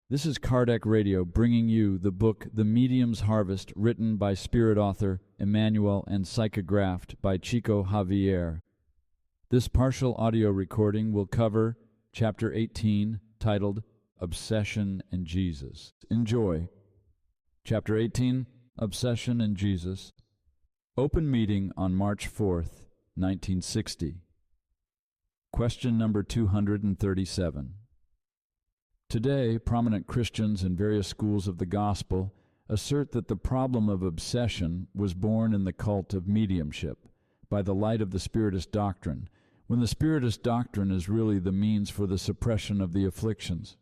This is Kardec Radio bringing you the book The Medium's Harvest, written by spirit author Emmanuel and psychographed by Chico Javier. This partial audio recording will cover Chapter 18, titled Obsession and Jesus. Enjoy. Chapter 18, Obsession and Jesus. Open meeting on March 4th, 1960. Question number 237. Today, prominent Christians in various schools of the gospel assert that the problem of obsession was born in the cult of mediumship by the light of the Spiritist doctrine, when the Spiritist doctrine is really the means for the suppression of the afflictions.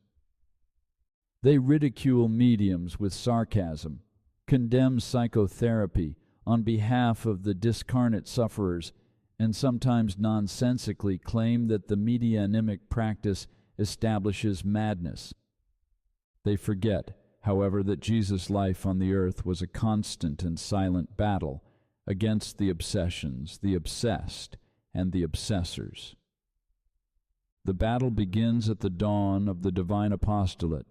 They ridicule mediums with sarcasm, condemn psychotherapy on behalf of the discarnate sufferers, and sometimes nonsensically claim that the medianimic practice establishes madness. They forget, however, that Jesus' life on the earth was a constant and silent battle against the obsessions, the obsessed, and the obsessors. The battle begins at the dawn of the divine apostolate.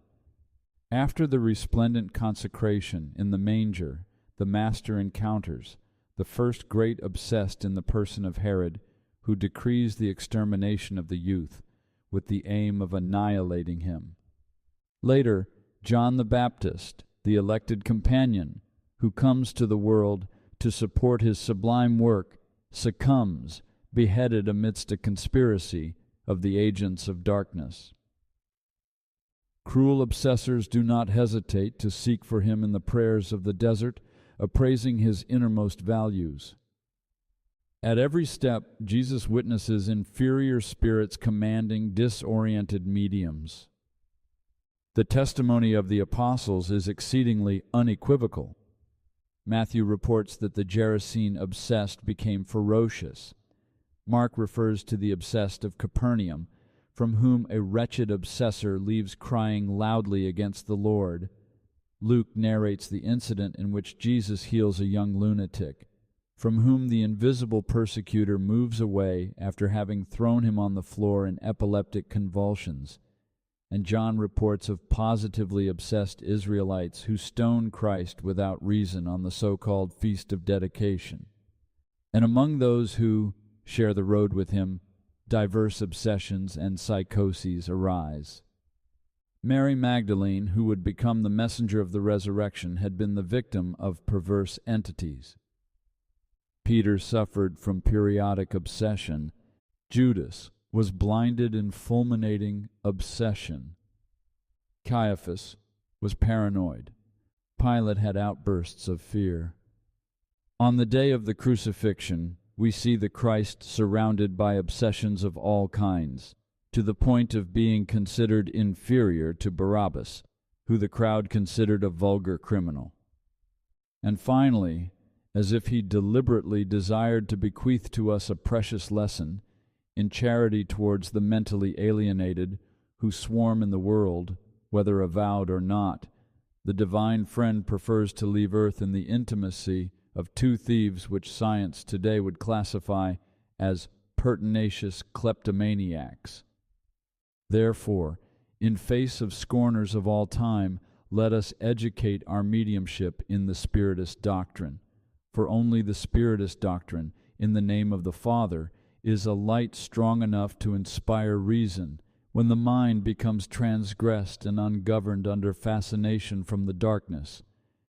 After the resplendent consecration in the manger, the Master encounters the first great obsessed in the person of Herod, who decrees the extermination of the youth, with the aim of annihilating him. Later, John the Baptist, the elected companion, who comes to the world to support his sublime work, succumbs, beheaded amidst a conspiracy of the agents of darkness. Cruel obsessors do not hesitate to seek for him in the prayers of the desert, appraising his innermost values. At every step, Jesus witnesses inferior spirits commanding disoriented mediums. The testimony of the apostles is exceedingly unequivocal. Matthew reports that the Gerasene obsessed became ferocious. Mark refers to the obsessed of Capernaum, from whom a wretched obsessor leaves crying loudly against the Lord. Luke narrates the incident in which Jesus heals a young lunatic, from whom the invisible persecutor moves away after having thrown him on the floor in epileptic convulsions. And John reports of positively obsessed Israelites who stone Christ without reason on the so-called Feast of Dedication. And among those who share the road with him, diverse obsessions and psychoses arise. Mary Magdalene, who would become the messenger of the resurrection, had been the victim of perverse entities. Peter suffered from periodic obsession. Judas was blinded in fulminating obsession. Caiaphas was paranoid. Pilate had outbursts of fear. On the day of the crucifixion, we see the Christ surrounded by obsessions of all kinds, to the point of being considered inferior to Barabbas, who the crowd considered a vulgar criminal. And finally, as if he deliberately desired to bequeath to us a precious lesson in charity towards the mentally alienated who swarm in the world, whether avowed or not, the divine friend prefers to leave earth in the intimacy of two thieves which science today would classify as pertinacious kleptomaniacs. Therefore, in face of scorners of all time, let us educate our mediumship in the Spiritist doctrine. For only the Spiritist doctrine, in the name of the Father, is a light strong enough to inspire reason when the mind becomes transgressed and ungoverned under fascination from the darkness,